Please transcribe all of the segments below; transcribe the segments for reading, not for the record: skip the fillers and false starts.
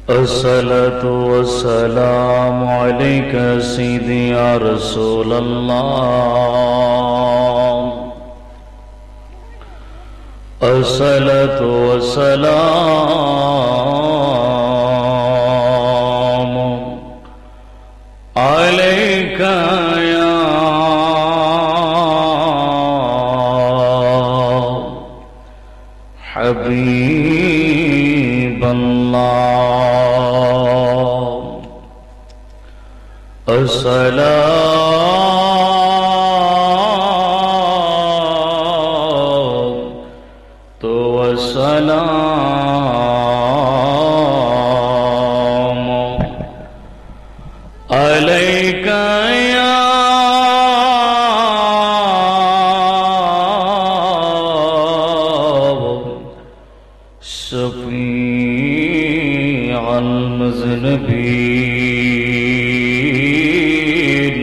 الصلاة والسلام عليك سيدي يا رسول الله الصلاة والسلام عليك يا حبيب الله الصلاة والسلام عليك يا شفيع المذنبين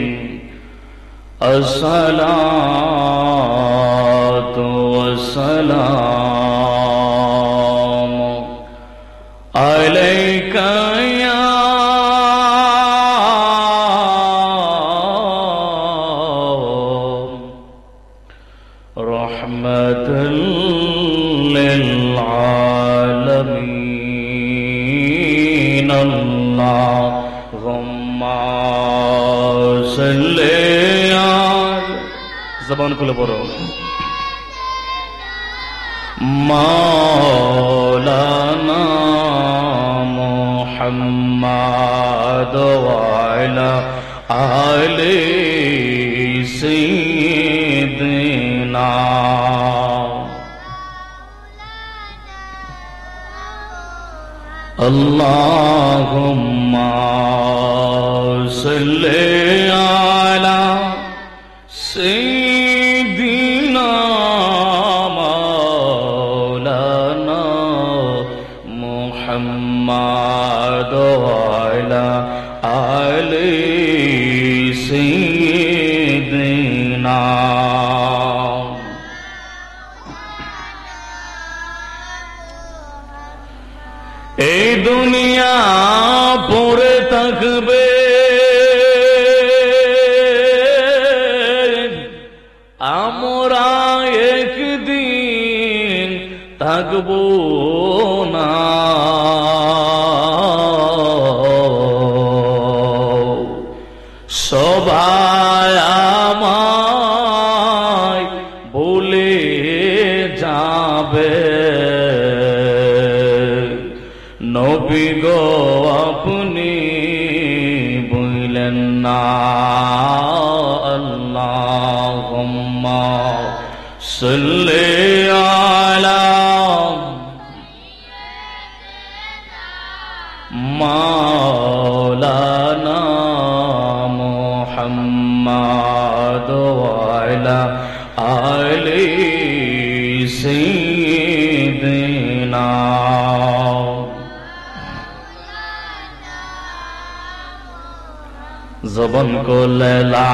الصلاة والسلام عليك يا رحمة للعالمين اللهم صل زبان كل برو مولانا محمد وعلى آل سيدنا اللهم صل على سيدنا مولانا محمد وعلى آل سيدنا এই দুনিয়া পড়ে থাকবে আমরা একদিন থাকবো না সবাই আমায় ভুলে যাবে নবী গো আপনি বললেন না আল্লাহুম্মা সাল্লি আলা মাওলানা মুহাম্মদ ওয়া আলা আলি সাইয়্যিদিনা ज़बान को ला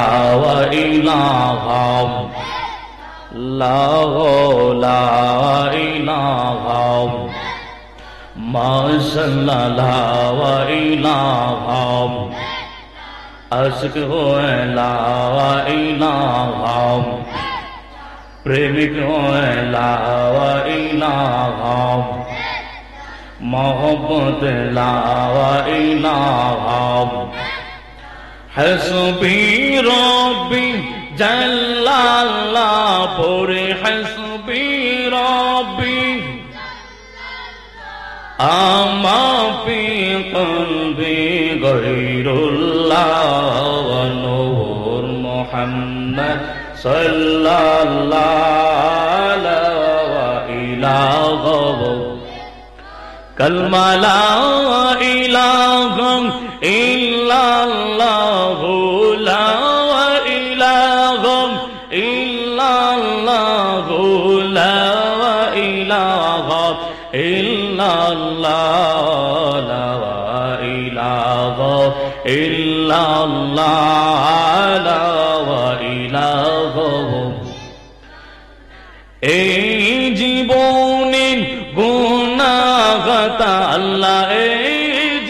इलाहा ला इलाहा माशअल्लाह ला इलाहा आशिक हो ला इलाहा प्रेमिक हो ला इलाहा मोहब्बत ला इलाहा हस्बी रब्बी जल्लाल्लाह पूरे हस्बी रब्बी आमा फी क़ल्बी गैरुल्लाह व नूर मुहम्मद सल्लल्लाहु अलैहि वसल्लम कलमा ला इलाहा इल्लल्लाह ला इलाहा इल्लल्लाह ला इलाहा इल्लल्लाह ला इलाहा इल्लल्लाह ला इलाहा এই জীবনের গুনাহগাতা আল্লাহ এই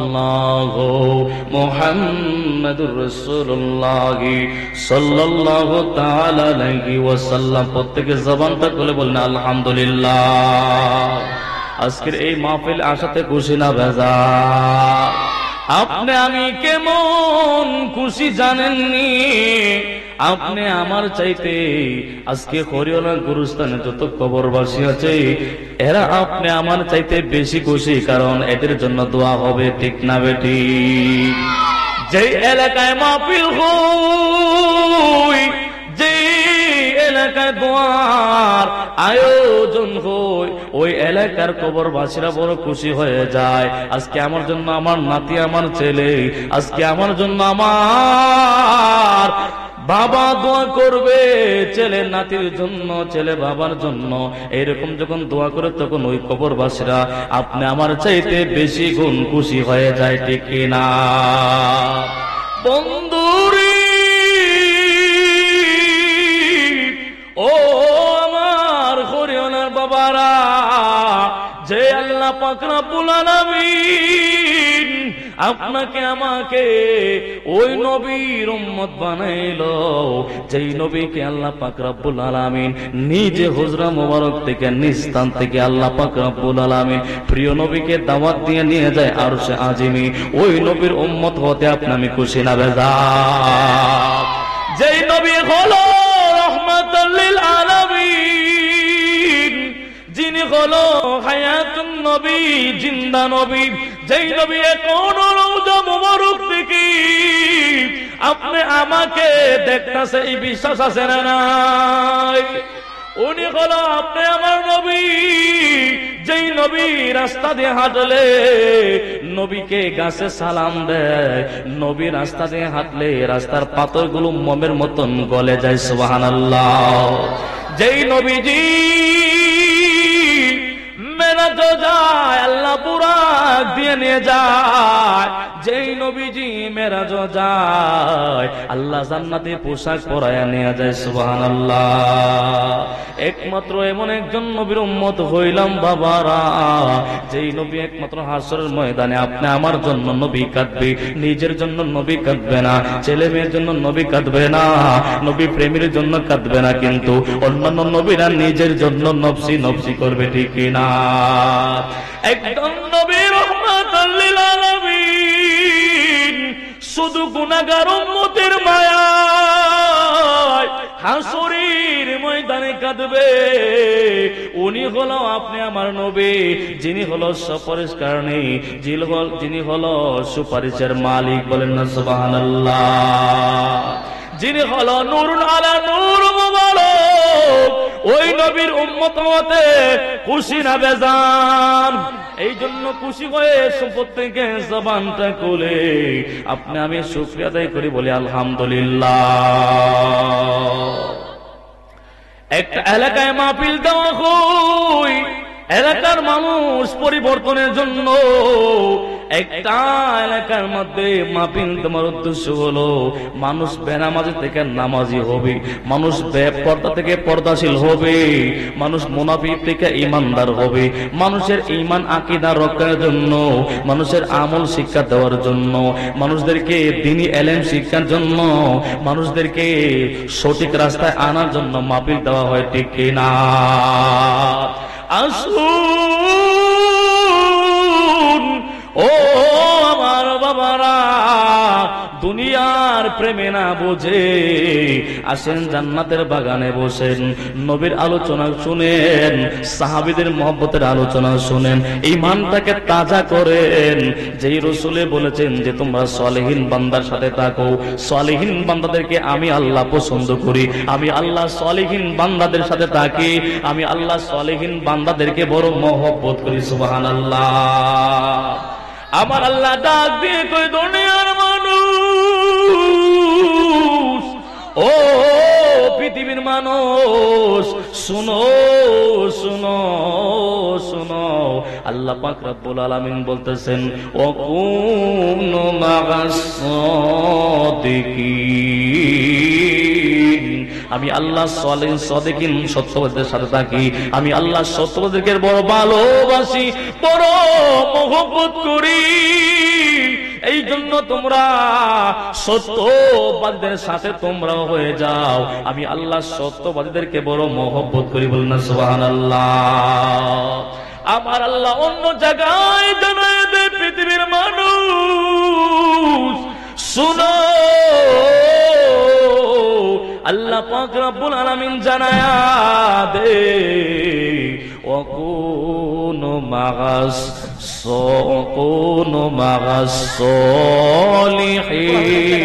ইল্লাল্লাহ মুহাম্মাদুর রাসূলুল্লাহ সাল্লাল্লাহু তাআলা আলাইহি ওয়াসাল্লাম। প্রত্যেকে জবানটা খুলে বলেন আলহামদুলিল্লাহ। আজকের এই মাহফিল আসাতে খুশি না বেজার? আপনি আমি কেমন খুশি জানেননি? আপনি আমার চাইতে আজকে হরিয়ানা গুরুস্থানে যত কবরবাসী আছে এরা আপনি আমার চাইতে বেশি খুশি, কারণ এদের জন্য দোয়া হবে, ঠিক না বেটি? যে এলাকায় মাহফিল হই, যে এলাকায় দোয়ার আয়োজন হয়, ওই এলাকার কবরবাসীরা বড় খুশি হয়ে যায়। আজকে আমার জন্য আমার নাতি, আমার ছেলে, আজকে আমার জন্য আমার বাবা দোয়া করবে, ছেলে নাতির জন্য, ছেলে বাবার জন্য। এরকম যখন দোয়া করে তখন ওই কবরবাসীরা আপনি আমার চাইতে বেশি গুণ খুশি হয়ে যায়, ঠিক কিনা? বন্ধুরে ও আমার হরিয়ানার বাবারা, যে আল্লাহ পাক রব্বুল আলামিন আপনাকে আমাকে ওই নবীর উম্মত বানাইলো, যেই নবীকে আল্লাহ পাক রব্বুল আলামিন নিজে হুজরা মুবারক থেকে, নিস্তান থেকে আল্লাহ পাক রব্বুল আলামিন প্রিয় নবীকে দাওয়াত দিয়ে নিয়ে যায় আরশে আজিমে, ওই নবীর উম্মত হতে আপনি আমি খুশি না বেজার? যেই নবী হলো রহমাতুল লিল আলামিন, যিনি হলো হায়াতুন নবী, জিন্দা নবী, যেই নবী কোন রওজা মুবারক থেকে আপনি আমাকে দেখতাছে, এই বিশ্বাস আছে না নাই? উনি হলো আপনি আমার নবী, যেই নবী রাস্তা দিয়ে হাঁটলে নবীকে গাছে সালাম দেয়, নবী রাস্তা দিয়ে হাঁটলে রাস্তার পাথরগুলো মোমের মতন গলে যায়, সুবহানাল্লাহ। যেই নবীজি মেরাজ যায়, আল্লাহ বুরাক দিয়ে নিয়ে যায়, যেই নবীজি মেরাজ যায় আল্লাহ জান্নাতে পোশাক পরায়া নিয়ে যায়, সুবহানাল্লাহ। একমাত্র এমন একজন নবীর উম্মত হইলাম বাবারা, যেই নবী একমাত্র হাসরের ময়দানে আপনি আমার জন্য নবী কাঁদবে, নিজের জন্য নবী কাঁদবে না, ছেলে মেয়ের জন্য নবী কাঁদবে না, নবী প্রেমের জন্য কাঁদবে না, কিন্তু অন্যান্য নবীরা নিজের জন্য নফসি নফসি করবে, ঠিক না? একজন নবী রহমাতুল লিল আলামিন শুধু গুনাহগার উম্মতের মায়ায় হাসরের ময়দানে কাঁদবে। উনি হলো আপনি আমার নবী, যিনি হলো সুপারিশকার নেই, যিনি হলো সুপারিশের মালিক, বলেন না সুবহানাল্লাহ। যিনি হলো নূরুন আলা নূর মুবারক, ওই নবীর উম্মত হতে খুশি না বেজার? এই জন্য খুশি হয়ে প্রত্যেকে জবানটা খুলে আপনি আমি শুকরিয়া আদায় করি, বলি আলহামদুলিল্লাহ। একটা এলাকায় মাহফিল দেওয়া হয়, এলাকার মানুষ পরিবর্তনের জন্য। একটা এলাকার মধ্যে মাহফিল তোমার উদ্দেশ্য হলো মানুষ বেনামাজি থেকে নামাজি হবে, মানুষ বেপর্দা থেকে পর্দাশীল হবে, মানুষ মুনাফিক থেকে ঈমানদার হবে, মানুষের ঈমান আকীদা রক্ষার জন্য, মানুষের আমল শিক্ষা দেওয়ার জন্য, মানুষদেরকে দ্বীনি ইলম শিক্ষার জন্য, মানুষদেরকে সঠিক রাস্তায় আনার জন্য মাহফিল দেওয়া হয়, ঠিক কিনা? আসুন ও আমার বাবারা, দুনিয়ার প্রেমে না বোঝে আসেন জান্নাতের বাগানে বসেন, নবীর আলোচনা শুনেন, সাহাবীদের মহব্বতের আলোচনা শুনেন, ঈমানটাকে তাজা করেন। যেই রাসূলে বলেছেন যে তোমরা সালেহীন বান্দার সাথে থাকো, সালেহীন বান্দাদেরকে আমি আল্লাহ পছন্দ করি, আমি আল্লাহ সালেহীন বান্দাদের সাথে থাকি, আমি আল্লাহ সালেহীন বান্দাদেরকে বড় মহব্বত করি, সুবহানাল্লাহ। আমার আল্লাহ ডাক দিয়ে কই, দুনিয়ার মানুষ, ও পৃথিবীর মানুষ, শুনো শুনো শুনো, আল্লাহ পাক রব্বুল আলামিন বলতেছেন ওয়াকুনু মা'আস সাদিকিন, আমি আল্লাহ সালিহিন সাদিকিন সত্যবাদীদের সাথে থাকি, আমি আল্লাহ সত্যবাদীদের বড় ভালোবাসি, বড় মহব্বত করি। এই জন্য তোমরা সত্যবাদীদের সাথে তোমরাও হয়ে যাও। আমি আল্লাহ সত্যবাদীদেরকে বড় মহব্বত করি, বলুন না সুবহানাল্লাহ। আমার আল্লাহ অন্য জায়গায় জানায় দে, পৃথিবীর মানুষ শুনো, আল্লাহ পাক রব্বুল আলামিন জানায়া দে, ওয়াকুনু মাগাস সলিহিন।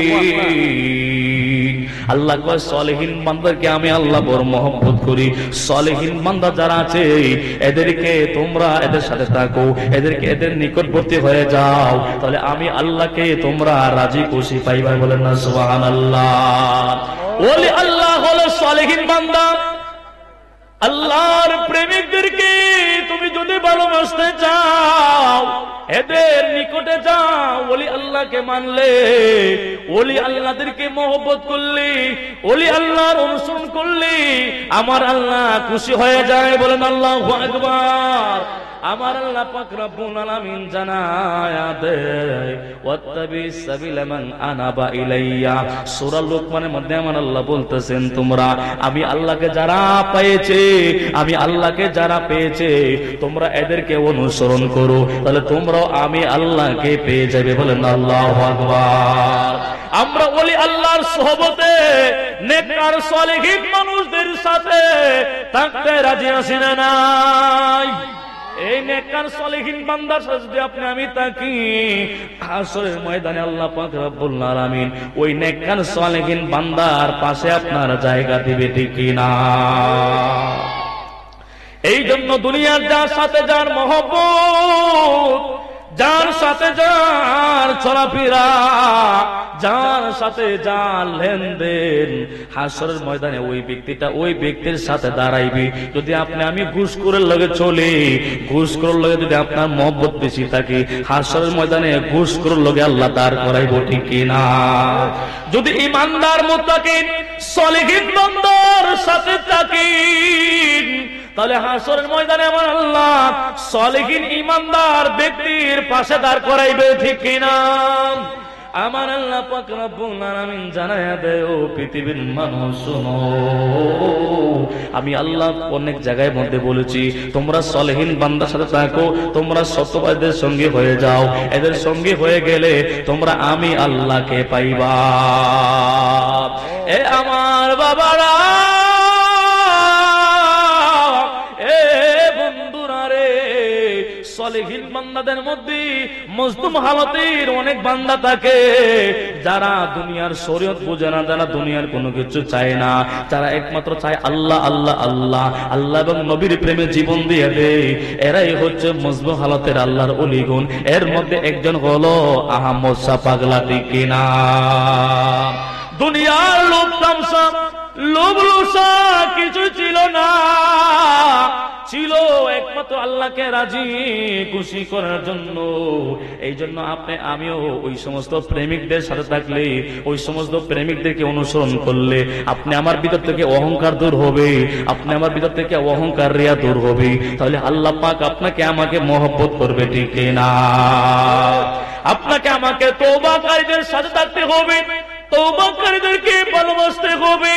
আল্লাহ কয় সলিহিন বান্দাকে আমি আল্লাহ বড় মহব্বত করি। সলিহিন বান্দা যারা আছে এদেরকে তোমরা এদের সাথে থাকো, এদেরকে এদের নিকটবর্তী হয়ে যাও, তাহলে আমি আল্লাহকে তোমরা রাজি খুশি পাইবা, বলেন না সুবহানাল্লাহ। ওলি আল্লাহ হলো সলিহিন বান্দা। আল্লাহর প্রেমিকদেরকে তুমি যদি ভালোবাসতে চাও, এদের নিকটে যাও। ওলি আল্লাহকে মানলে, ওলি আল্লাহদেরকে মহব্বত করলে, ওলি আল্লাহর অনুসরণ করলে আমার আল্লাহ খুশি হয়ে যায়, বলেন আল্লাহু আকবার। আমার আল্লাহ পাক রব্বুল আলামিন জানায়া দেয়, ওয়াত্তাবি সাবিলা মান আনাবা ইলাইয়া। সূরা লুকমানের মধ্যে আমার আল্লাহ বলতেছেন, তোমরা আমি আল্লাহকে যারা পেয়েছে, আমি আল্লাহকে যারা পেয়েছে তোমরা এদেরকে অনুসরণ করো, তাহলে তোমরাও আমি আল্লাহকে পেয়ে যাবে, বলেন আল্লাহু আকবার। আমরা ওলি আল্লাহর সোহবতে নেককার সালেহিন মানুষদের সাথে থাকতে রাজি আছি না নাই? এই নেককার সালেহিন বান্দার সাথে যদি আপনি আমি থাকি, হাসরের ময়দানে আল্লাহ পাক রব্বুল আলামিন ওই নেককার সালেহিন বান্দার পাশে আপনার জায়গা দিবে, ঠিক কি না? এই জন্য দুনিয়ার যার সাথে যার মহব্বত, যার সাথে যার চলাফেরা, যার সাথে যার লেনদেন, হাসরের ময়দানে ওই ব্যক্তিটা ওই ব্যক্তির সাথে দাঁড়াইবে। যদি আপনি আমি ঘুষখোরের লগে চলি, ঘুষখোরের লগে যদি আপনার মহব্বত বেশি থাকে, হাসরের ময়দানে ঘুষখোরের লগে আল্লাহ দাঁড় করাইব, ঠিক কি না? যদি ইমানদার মুত্তাকিন সালেহিন বান্দার সাথে থাকেন, তাহলে হাসরের ময়দানে আমার আল্লাহ সালেহিন ইমানদার ব্যক্তির পাশে দাঁড় করাইবে, ঠিক কিনা? আমার আল্লাহ পাক রব্বুল আলামিন জানায়া দেয়, ও পৃথিবীর মানুষ শোনো, আমি আল্লাহ অনেক জায়গায় মধ্যে বলেছি তোমরা সালেহিন বান্দার সাথে থাকো, তোমরা সত্যবাদীদের সঙ্গে হয়ে যাও, এদের সঙ্গে হয়ে গেলে তোমরা আমি আল্লাহকে পাইবা। এ আমার বাবারা, সালেহিন বান্দাদের মধ্যে মজলুম হালাতের অনেক বান্দা থাকে, যারা দুনিয়ার শরীয়ত বুঝে না, যারা দুনিয়ার কোনো কিছু চায় না, যারা একমাত্র চায় আল্লাহ আল্লাহ আল্লাহ আল্লাহ এবং নবীর প্রেমে জীবন দিয়ে দেয়, এরাই হচ্ছে মজলুম হালাতের আল্লাহর ওলিগুন। এর মধ্যে একজন হলো আহমদ শাহ পাগলা, ঠিক কিনা? দুনিয়ার লোভ তামসা, লোভ লোসা কিছু ছিল না, ছিল একমাত্র আল্লাহকে রাজি খুশি করার জন্য। এই জন্য আপনি আমিও ওই সমস্ত প্রেমিকদের সাথে থাকলে, ওই সমস্ত প্রেমিকদেরকে অনুসরণ করলে আপনি আমার ভিতর থেকে অহংকার দূর হবে, আপনি আমার ভিতর থেকে অহংকার রিয়া দূর হবে, তাহলে আল্লাহ পাক আপনাকে আমাকে মহব্বত করবে, ঠিক না? আপনাকে আমাকে তওবাকারীদের সাথে থাকতে হবে, তওবাকারীদেরকে ভালোবাসতে হবে।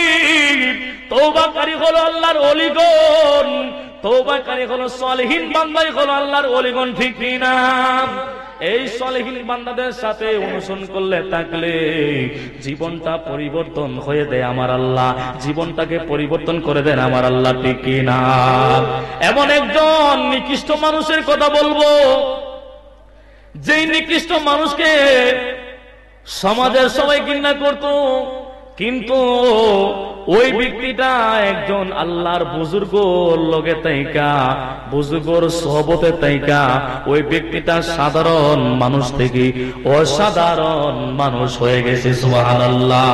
তওবাকারী হলো আল্লাহর ওলিগণ, তওবাকারী হলো সালেহিন বান্দাই হলো আল্লাহর ওলিগণ, ঠিক না? এই সালেহিন বান্দাদের সাথে অনুসরণ করলে থাকলে জীবনটা পরিবর্তন হয়ে দেয় আমার আল্লাহ, জীবনটাকে পরিবর্তন করে দেন আমার আল্লাহ, ঠিক না? এমন একজন নিকৃষ্ট মানুষের কথা বলবো, যেই নিকৃষ্ট মানুষকে সমাজের সবাই ঘৃণা করত, কিন্তু ওই ব্যক্তিটা একজন আল্লাহর বুজুর্গ লগে তাইকা, বুজুর্গর সোহবতে তাইকা ওই ব্যক্তিটা সাধারণ মানুষ থেকে অসাধারণ মানুষ হয়ে গেছে, সুবহানাল্লাহ।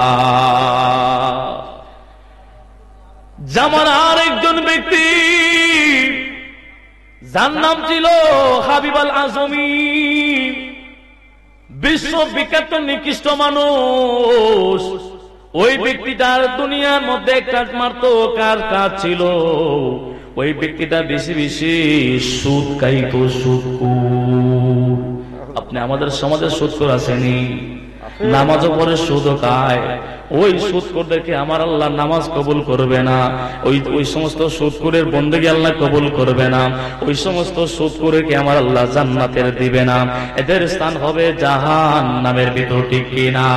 যেমন আর একজন ব্যক্তি, যার নাম ছিল হাবিব আল আজমি, বিশ্ববিখ্যাত নিকৃষ্ট মানুষ। ওই ব্যক্তিটার দুনিয়ার মধ্যে একটা মাত্র কাজ ছিল, ওই ব্যক্তিটা বেশি বেশি সুদ খাইতো, সুদখোর। আপনি আমাদের সমাজে সুদখোর আসেনি, নামাজও পড়ে সুদও খায়। ওই সুদখোরদেরকে আমার আল্লাহ নামাজ কবুল করবে না, ওই সমস্ত সুদখোরের বন্দেগী আল্লাহ কবুল করবে না, ওই সমস্ত সুদখোরকে আমার আল্লাহ জান্নাতের দিবে না, এদের স্থান হবে জাহান্নামের ভিতর, ঠিক কিনা?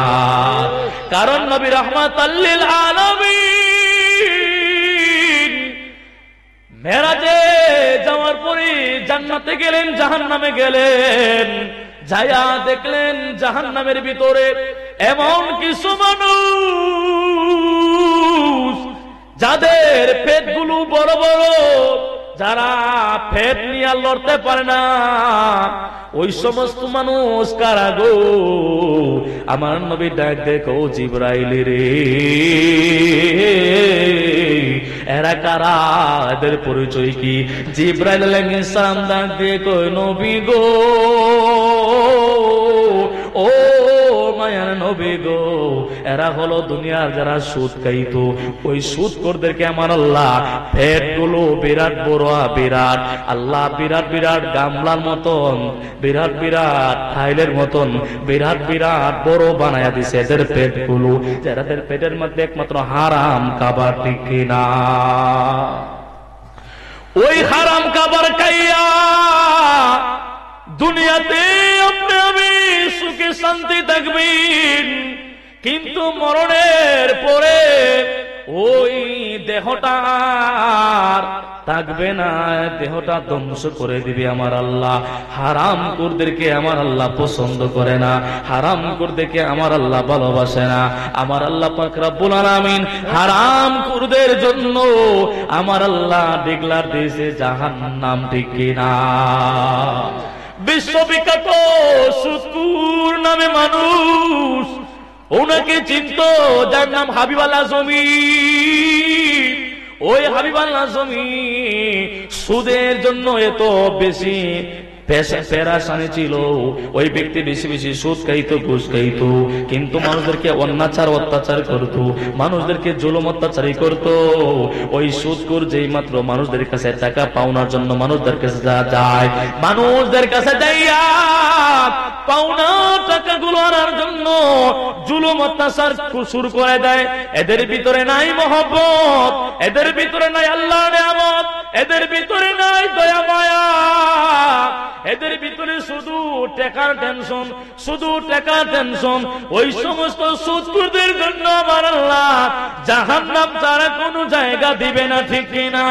কারণ নবী রাহমাতাল লিল আলামিন মেরাজে যাওয়ার পরে জান্নাতে গেলেন, জাহান্নামে গেলেন, যায়া দেখলেন জাহান্নামের ভিতরে এমন কিছু মানুষ যাদের পেটগুলো বড় বড়, যারা পেট নিয়ে লড়তে পারে না। ওই সমস্ত মানুষ কারা গো? আমার নবী ডাক দেখো, জিবরাইল রে, এরা কারা? এদের পরিচয় কি? জিবরাইল আলাইহিস সালাম ডাক দিয়ে কই, নবী গো, ও মায়ার নবী গো, এরা হলো দুনিয়ার যারা সুদ খাইতো, ওই সুদখোরদেরকে আমার আল্লাহ পেটগুলো বিরাট বড়, বিরাট আল্লাহ বিরাট বিরাট গামলার মতন, বিরাট বিরাট থাইলের মতন বিরাট বিরাট বড় বানায়া দিছে এদের পেটগুলো, যাদের পেটের মধ্যে একমাত্র হারাম খাবার, ঠিক কিনা? ওই হারাম খাবার খাইয়া দুনিয়াতে আপনি আমি সুখে শান্তি থাকবেন, কিন্তু মরণের পরে ওই দেহটা থাকবে না, দেহটা ধ্বংস করে দিবে আমার আল্লাহ। হারামখোরদেরকে আমার আল্লাহ পছন্দ করে না, হারামখোরদেরকে আমার আল্লাহ ভালোবাসে না। আমার আল্লাহ পাক রব্বুল আলামিন হারামখোরদের জন্য আমার আল্লাহ ডিক্লার দিয়েছে জাহান্নাম, ঠিক কিনা? বিশ্ববিখ্যাত সুদখোর নামে মানুষ, ওনাকে চিনত, যার নাম হাবিব আল আজমি। ওই হাবিব আল আজমি সুদের জন্য এত বেশি পেরেশানি ছিল, ওই ব্যক্তি বেশি বেশি সুদ খাইতো, ঘুষ খাইতো, কিন্তু মানুষদেরকে অত্যাচার করতো, মানুষদেরকে জুলুম অত্যাচারই করতো। ওই সুদখোর যেই মাত্র মানুষদের কাছে টাকা পাওনার জন্য মানুষদের কাছে যায়, মানুষদের কাছে যাইয়া পাওনা টাকাগুলো আনার জন্য জুলুম অত্যাচার শুরু করে দেয়। এদের ভিতরে নাই মহব্বত, এদের ভিতরে নাই আল্লাহর নিয়ামত, এদের ভিতরে নাই দয়া মায়া, এদের ভিতরে শুধু টাকার টেনশন, শুধু টাকার টেনশন। ওই সমস্ত সুদখোরদের জন্য আমার আল্লাহ জাহান্নাম ছাড়া কোনো জায়গা দিবে না, ঠিক কিনা?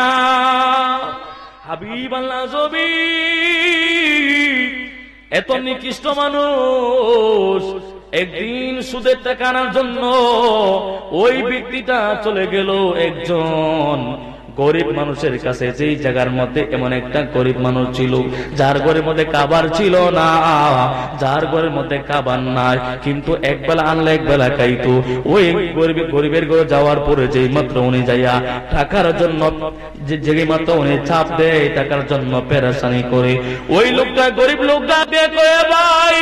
হাবিব আল্লাহ আজমি এত নিকৃষ্ট মানুষ, একদিন সুদের টাকা আনার জন্য ওই ব্যক্তিটা চলে গেল একজন গরিব মানুষের কাছে, যেই জায়গার মধ্যে এমন একটা গরিব মানুষ ছিল যার ঘরের মধ্যে খাবার ছিল না, যার ঘরের মধ্যে খাবার নাই, কিন্তু একবেলা আনলে একবেলা খাইতো। ওই গরিবের ঘরে যাওয়ার পরে যেই মাত্র উনি যাইয়া টাকার জন্য, যেই মাত্র উনি চাপ দেয় টাকার জন্য পেরেশানি করে, ওই লোকটা গরিব লোকটা দিয়ে কয়ে, ভাই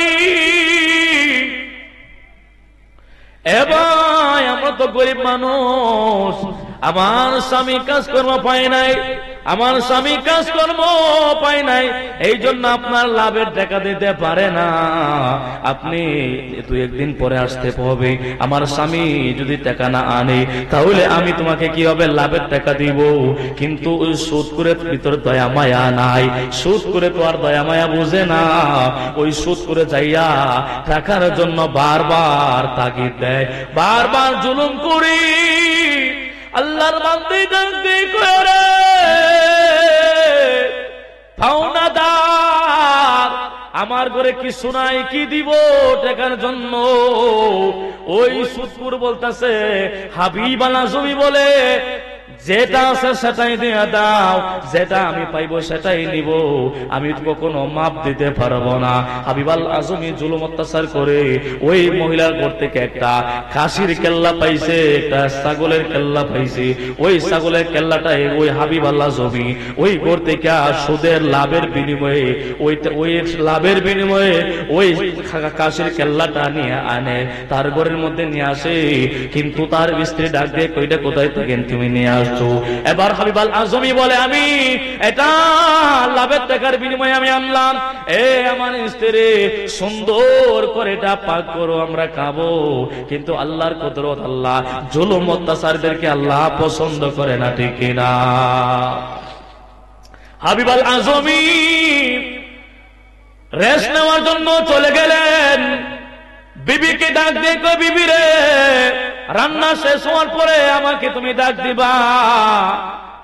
ভাই, আমরা তো গরিব মানুষ, আমার স্বামী কাজকর্ম পায় নাই, আমার স্বামী কাজকর্ম পায় নাই, এই জন্য আপনার লাভের টাকা দিতে পারে না, আপনি দুই একদিন পরে আসতে হবে। আমার স্বামী যদি টাকা না আনে তাহলে আমি তোমাকে কিভাবে লাভের টাকা দিব? কিন্তু ওই সুদখোরের ভিতরে দয়া মায়া নাই, সুদখোরে তো আর দয়া মায়া বুঝে না। ওই সুদখোরে যাইয়া টাকার জন্য বারবার তাগিদ দেয়, বারবার জুলুম করি। আল্লাহর বান্দা ডাকতে করে, পাওনাদার আমার ঘরে কিছু নাই, কি দিব টাকার জন্য? ওই সুদখোর বলতেছে, হাবিব আল আজমি বলে, যেটা আছে সেটাই দিয়ে দাও, যেটা আমি পাইবো সেটাই নিব, আমি কখনো মাপ দিতে পারবো না। হাবিব আল আজমি জুলুম অত্যাচার করে ওই মহিলার ঘর থেকে একটা খাসির কেল্লা পাইছে, একটা ছাগলের কেল্লা পাইছে। ওই ছাগলের কেল্লাটাই ওই হাবিব আল আজমি ওই ঘর থেকে সুদের লাভের বিনিময়ে ওই লাভের বিনিময়ে ওই খাসির কেল্লাটা নিয়ে আনে, তার ঘরের মধ্যে নিয়ে আসে। কিন্তু তার স্ত্রী ডাক দিয়ে কইটা কোথায় থাকেন তুমি নিয়ে আসছো? এবার হাবিব আল আজমি বলে আমি এটা লাভের টাকার বিনিময়ে আমি আনলাম, এ আমার স্ত্রী সুন্দর করে এটা পাক করো আমরা খাবো। কিন্তু আল্লাহর কুদরত, আল্লাহ জুলুম অত্যাচারীদেরকে আল্লাহ পছন্দ করে না, ঠিক কিনা? হাবিব আল আজমি রেস্ট নেওয়ার জন্য চলে গেলেন। বিবিকে ডাক দিয়ে কই, বিবি রে, রান্না শেষ হওয়ার পরে আমাকে তুমি ডাক দিবা,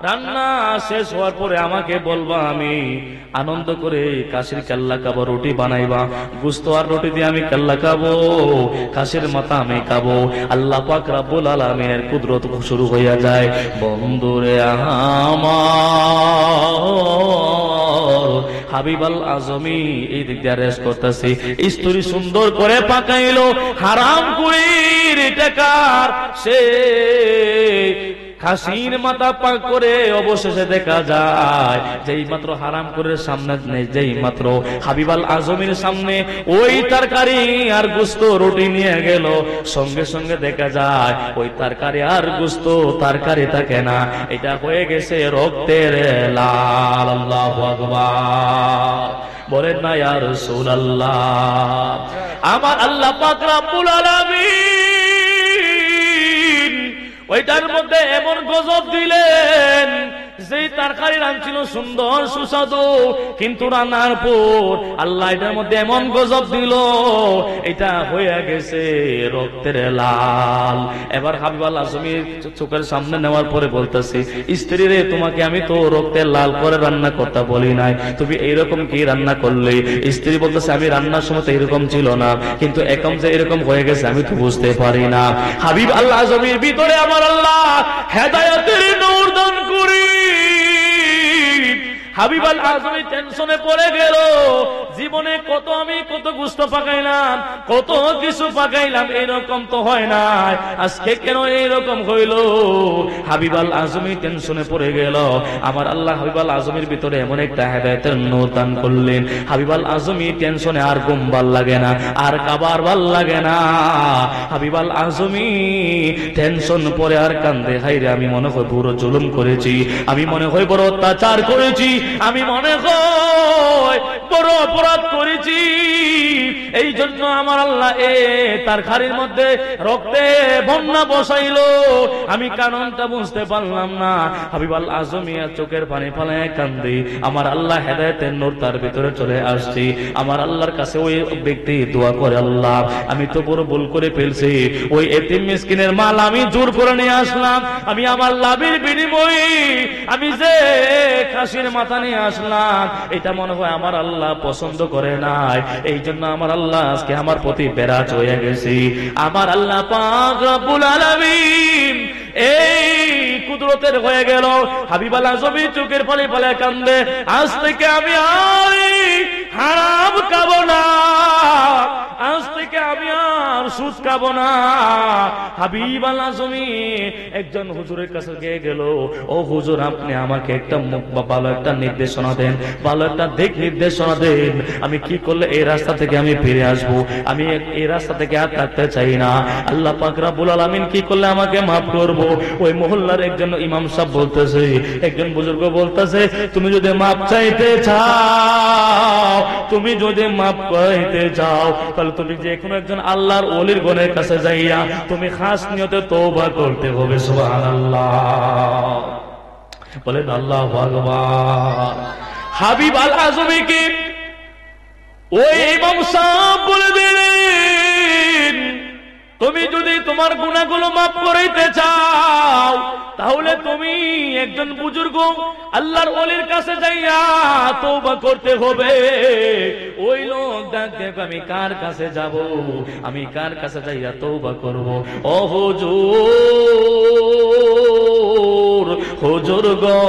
রান্না শেষ হওয়ার পরে আমাকে বলবা, আমি আনন্দ করে কাশির কাল্লা খাবো, রুটি বানাইবা, গুস্ত আর রুটি দিয়ে আমি কাল্লা খাবো, কাশির মাথা আমি খাবো। আল্লাহ পাক রব্বুল আলামিনের কুদরত শুরু হইয়া যায়। বন্ধুরে আমার হাবিব আল আজমি এই দিক দিয়ে রেস্ট করতেছে, স্ত্রী সুন্দর করে পাকাইলো, হারাম কুড়ির টাকার সে খাসির মাথা পাক করে অবশেষে দেখা যায় যেই মাত্র হারাম করে সামনে নেই, যেই মাত্র হাবিব আল আজমির সামনে ওই তরকারি আর গুস্ত রুটি নিয়ে গেল, সঙ্গে সঙ্গে দেখা যায় ওই তরকারি আর গুস্ত তরকারি থাকে না, এটা হয়ে গেছে রক্তের লাল। আল্লাহু আকবার, বলেন না ইয়া রাসূলুল্লাহ। আমার আল্লাহ পাক রব্বুল আলামিন ওইটার মধ্যে এমন গজব দিলেন, যেই তরকারি রান্না সুন্দর সুস্বাদু, কিন্তু রান্নার পর আল্লাহ এটার মধ্যে এমন গজব দিল, এটা হয়ে গেছে রক্তের লাল। এবার হাবিব আল আজমির চোখের সামনে নেওয়ার পরে বলতেছে, স্ত্রী রে, তোমাকে আমি তো রক্তের লাল করে রান্না করতে বলি নাই, তুমি এইরকম কি রান্না করলে? স্ত্রী বলতেছে, আমি রান্নার সময় তো এরকম ছিল না, কিন্তু এখন যে এরকম হয়ে গেছে আমি তো বুঝতে পারি না। হাবিব আল আজমির ভিতরে আমার আল্লাহ হেদায়েতের নূর দান করি। হাবিব আল আজমি টেনশনে পড়ে গেল, জীবনে আমি কত গুস্ত পাকাইলাম, কত কিছু পাকাইলাম, এরকম তো হয় না, আজকে কেন এরকম হইল? হাবিব আল আজমি টেনশনে পড়ে গেল। আমার আল্লাহ হাবিব আল আজমির ভিতরে এমন একটা হেদায়েতের নূর দান করলেন, হাবিব আল আজমি টেনশনে আর ঘুম ভাল লাগে না, আর খাবার ভাল লাগে না। হাবিব আল আজমি টেনশন পরে আর কান্দে, হাইরে আমি মনে হয় বড় জুলুম করেছি, আমি মনে হয় বড় অত্যাচার করেছি, আমি মনে হয় বড় অপরাধ করেছি, এই জন্য আমার আল্লাহ তার খাড়ির মধ্যে রক্তে বন্যা বসাইলো, আমি কারণটা বুঝতে পারলাম না। হাবিব আল আজমি চোখের পানি ফেলায় কান্দে। আমার আল্লাহ হেদায়েতের নূর তার ভিতরে চলে আসছে। আমার আল্লাহর কাছে ওই ব্যক্তি দোয়া করে, আল্লাহ আমি তো বড় ভুল করে ফেলছি, ওই এতিম মিসকিনের মাল আমি জোর করে নিয়ে আসলাম, আমি আমার লাভের বিনিময়ে আমি যে খাসির মাথা নিয়ে আসলাম, এটা মনে হয় আমার আল্লাহ পছন্দ করে নাই, এই জন্য আমার আল্লাহ আজকে আমার প্রতি বেরাজ হয়ে গেছি। আমার আল্লাহ পাক রব্বুল আলামিন এই কুদরতের হয়ে গেল। হাবিব আল আজমি চোখের ফলে ফলে কান্দে, আজ থেকে আমি আর হারাম খাবো না, আজ থেকে আমি আর সুদ খাবো না। হাবিব আল আজমি একজন হুজুরের কাছে গিয়ে গেল, ও হুজুর, আপনি আমাকে একটা ভালো একটা নির্দেশনা দেন, ভালো একটা দিক নির্দেশনা দেন, আমি কি করলে এই রাস্তা থেকে আমি ফিরে আসবো, আমি এই রাস্তা থেকে আর থাকতে চাই না, আল্লাহ পাক রব্বুল আলামিন কি করলে আমাকে মাফ করবো? ওই মহল্লার একজন ইমাম সাহেব বলতেছে, একজন বুজুর্গ বলতেছে, তুমি যদি মাফ চাইতে চাও, তুমি যদি মাফ চাইতে চাও, তাহলে তুমি যে কোনো একজন আল্লাহর ওলির গণের কাছে যাইয়া তুমি খাস নিয়তে তওবা করতে হবে। সুবহানাল্লাহ, বলেন আল্লাহু আকবার। হাবিব আল আজমি কি ওই ইমাম সাহেব বলে দিলেন, তুমি যদি তোমার গুনাহগুলো মাফ করাইতে চাও তাহলে তুমি একজন বুজুর্গ আল্লাহর ওলির কাছে যাইয়া তওবা করতে হবে। ওই লোক ডাক দেখ, আমি কার কাছে যাব, আমি কার কাছে যাইয়া তওবা করব? ও হুজুর, হুজুর গো,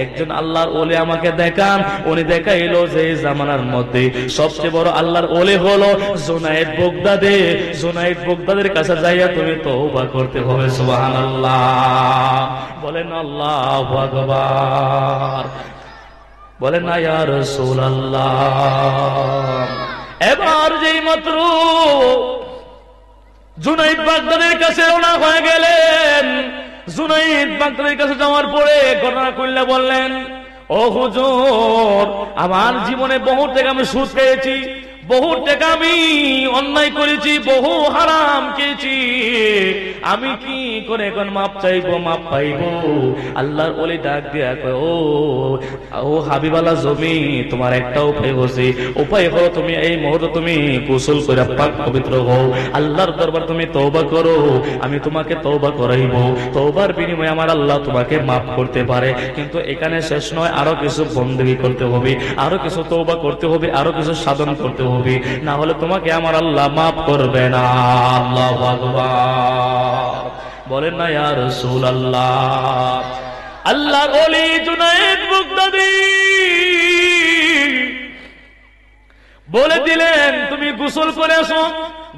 একজন আল্লাহর ওলি আমাকে দেখান। উনি দেখাইলো যে জামানার মধ্যে সবচেয়ে বড় আল্লাহর ওলি হলো জুনায়েদ বাগদাদি। জুনায়েদ বাগদাদির কাছে যাইয়া তুমি তওবা করতে হবে। সুবহানাল্লাহ, বলেন আল্লাহু আকবার, বলেন না ইয়া রাসূলুল্লাহ। এবার যেই মাত্র জুনায়েদ বাগদাদির কাছে রওনা হয়ে গেলেন, জুনায়েদ বাগদাদির কাছে যাওয়ার পরে ঘটনা কইলা বললেন, ও হুজুর, আমার জীবনে বহু টাকা আমি সুদ খেয়েছি, বহু টাকা আমি অন্যায় করেছি, বহু হারাম খেয়েছি, আমি কি করে এখন মাপ চাইবো, মাপ পাইবো? আল্লাহর ওলি ডাক দিয়া কয়, ও হাবিবালা জমি, তোমার একটা উপায় হচ্ছে, উপায় হলো তুমি এই মুহূর্তে তুমি গোসল করে পাক পবিত্র হও, আল্লাহর দরবার তুমি তওবা করো, আমি তোমাকে তওবা করাইব। তওবার বিনিময়ে আমার আল্লাহ তোমাকে মাফ করতে পারে। কিন্তু এখানে শেষ নয়, আরো কিছু বন্দেগী করতে হবে, আরো কিছু তওবা করতে হবে, আরো কিছু সাধন করতে হবে, না হলে তোমাকে আমার আল্লাহ মাফ করবে না। আল্লাহু আকবার, বলেন না ইয়া রাসূলুল্লাহ। আল্লাহর ওলি জুনায়েদ বাগদাদি বলে দিলেন, তুমি গোসল করে আসো।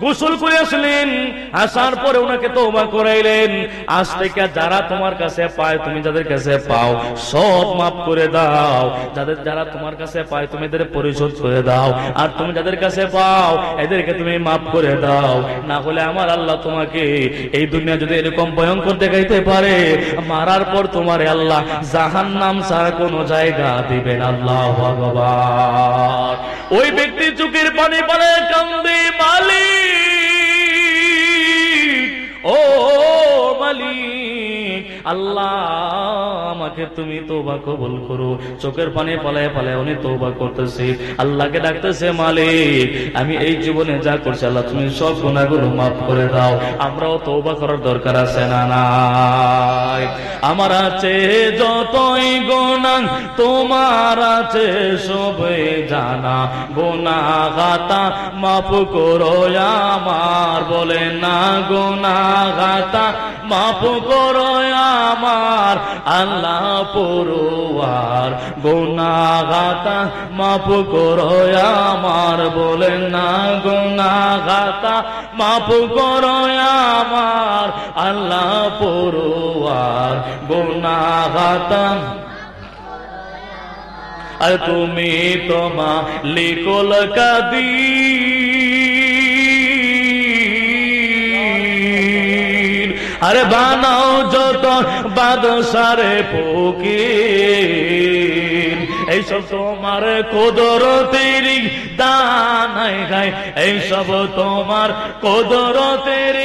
গোসল করে আসলেন, আসার পরে ওনাকে তওবা করাইলেন, আজ থেকে যারা তোমার কাছে পায়, তুমি যাদের কাছে পাও সব মাফ করে দাও, যারা তোমার কাছে পায় তুমি এদের পরিশোধ করে দাও, আর তুমি যাদের কাছে পাও এদেরকে তুমি মাফ করে দাও, না হলে আমার আল্লাহ তোমাকে এই দুনিয়া যদি এরকম ভয়ঙ্কর দেখাইতে পারে, মারার পর তোমার আল্লাহ জাহান্নাম ছাড়া কোনো জায়গা দিবেন। আল্লাহু আকবার। ওই ব্যক্তি চোখের পানি পানে কান্দে, মালিক, ও মালিক, আল্লাহ আমাকে তুমি তওবা কবুল করো। চোখের পানি পালায় পালায় উনি তওবা করতেছে, আল্লাহকে ডাকতেছে, মালিক আমি এই জীবনে যা করছি আল্লাহ তুমি সব গুনাহগুলো মাফ করে দাও। আমরাও তওবা করার দরকার আছে না নাই? আমার আছে যতই গুনাহ তোমার আছে সবে জানা, গুনাহগাতা মাফ করো আমার, বলে না গুনাহগাতা মাফ করো আমার আল্লাহ পরওয়ার, গুনাহগাতা মাফ করো আমার, বলে না গুনাহগাতা মাফ করো আমার আল্লাহ পরওয়ার, গুনাহগাতা। আর তুমি তোমা লিকুল কাদির, আরে বানাও যত বাদশারে ফকির, এইসব তোমার কুদরতের দান, গায় এইসব তোমার কুদরতের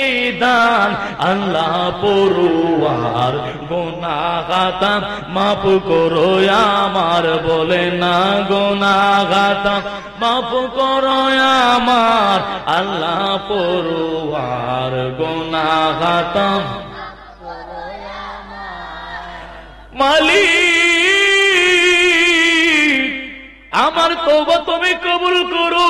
দান, আল্লাহ পরওয়ার, গুনাহগাতা মাফ করো আমার, বলে না গুনাহগাতা মাফ করো আমার আল্লাহ পরওয়ার, গুনাহগাতা। মালিক আমার তওবা তুমি কবুল করো।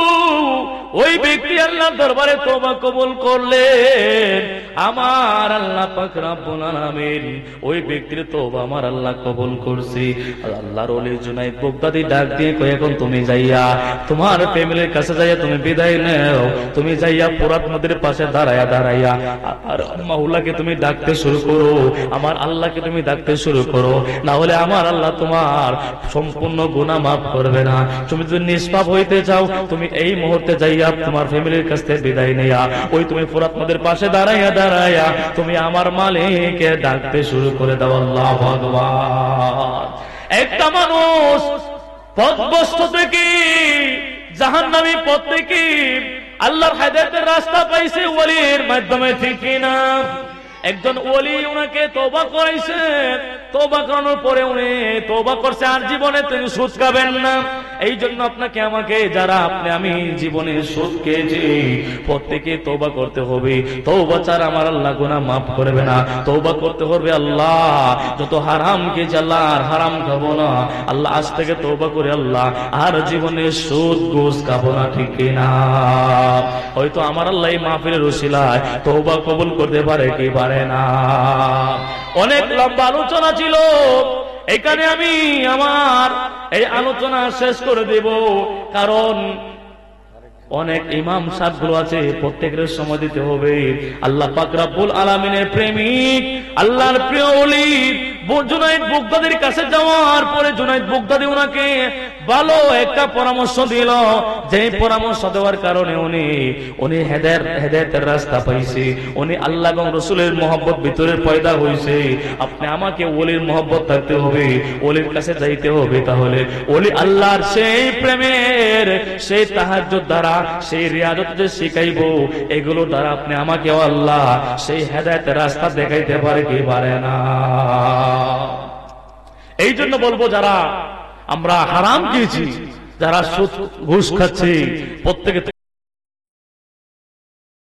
ওই ব্যক্তি আল্লাহর দরবারে তওবা কবুল করলেন, আমার আল্লাহ পাক রব্বুল আলামিন ওই ব্যক্তির তওবা আমার আল্লাহ কবুল করছে। আল্লাহর ওলি জুনায়েদ বাগদাদি ডাক দিয়ে কয়, এখন তুমি যাইয়া তোমার ফ্যামিলির কাছে যাইয়া তুমি বিদায় নাও, তুমি যাইয়া ফোরাত নদীর পাশে দাঁড়ায়া দাঁড়াইয়া আর মাওলাকে তুমি ডাকতে শুরু করো, আমার আল্লাহকে তুমি ডাকতে শুরু করো, না হলে আমার আল্লাহ তোমার সম্পূর্ণ গুনাহ মাফ করবে না। তুমি যদি নিষ্পাপ হইতে চাও, তুমি এই মুহূর্তে যাইয়া তোমার ফ্যামিলির কাছ থেকে বিদায় নেয়া, ওই তুমি ফোরাত নদীর পাশে দাঁড়াইয়া দাঁড়াইয়া তুমি আমার মালিককে ডাকতে শুরু করে দাও। আল্লাহু আকবার। একটা মানুষ পথভ্রষ্ট থেকে, জাহান্নামী পথ থেকে আল্লাহর হেদায়েতের রাস্তা পাইছে ওলির মাধ্যমে, ঠিক কিনা? একজন ওলি উনাকে তওবা করাইছে, তওবা করানোর পরে উনি তওবা করছে আর জীবনে তিনি সুদ খাবেন না। এই জন্য আপনাকে আমাকে যারা আমি জীবনে সুদ খেয়েছি প্রত্যেকে তওবা করতে হবে। তওবা ছাড়া আমার আল্লাহ গুনাহ মাফ করবে না। তওবা করতে হবে, আল্লাহ যত হারাম খেয়েছি আল্লাহ আর হারাম খাবো না, আল্লাহ আজ থেকে তওবা করে আল্লাহ আর জীবনে সুদ ঘুষ খাবো না, ঠিক না? হয়তো আমার আল্লাহ এই মাহফিলের উসিলায় তওবা কবুল করতে পারে কি পারে না। অনেক লম্বা আলোচনা ছিল, এখানে আমি আমার এই আলোচনা শেষ করে দেব, কারণ অনেক ইমাম সাহেবগুলো আছে, প্রত্যেকের সময় দিতে হবে। আল্লাহ পাক রব্বুল আলামিনের প্রেমিক, আল্লাহর প্রিয় ওলি জুনাইদ বাগদাদির কাছে যাওয়ার পরে জুনাইদ বাগদাদি ওনাকে ভালো একটা পরামর্শ দিল, যে পরামর্শ দেওয়ার কারণে উনি হেদায়েতের রাস্তা পাইছে, উনি আল্লাহ এবং রাসূলের মহব্বত ভিতরে পয়দা হয়েছে। আপনি আমাকে ওলির মহব্বত থাকতে হবে, ওলির কাছে যাইতে হবে, তাহলে ওলি আল্লাহর সেই প্রেমের সেই তাহাজ্জুদ দ্বারা সেই রিয়াজত যে শিখাইবো, এগুলো দ্বারা আপনি আমাকে আল্লাহ সেই হেদায়েতের রাস্তা দেখাইতে পারে কি পারে না। এই জন্য বলবো, যারা আমরা হারাম খেয়েছি, যারা সুদ ঘুষ খাচ্ছি, প্রত্যেকে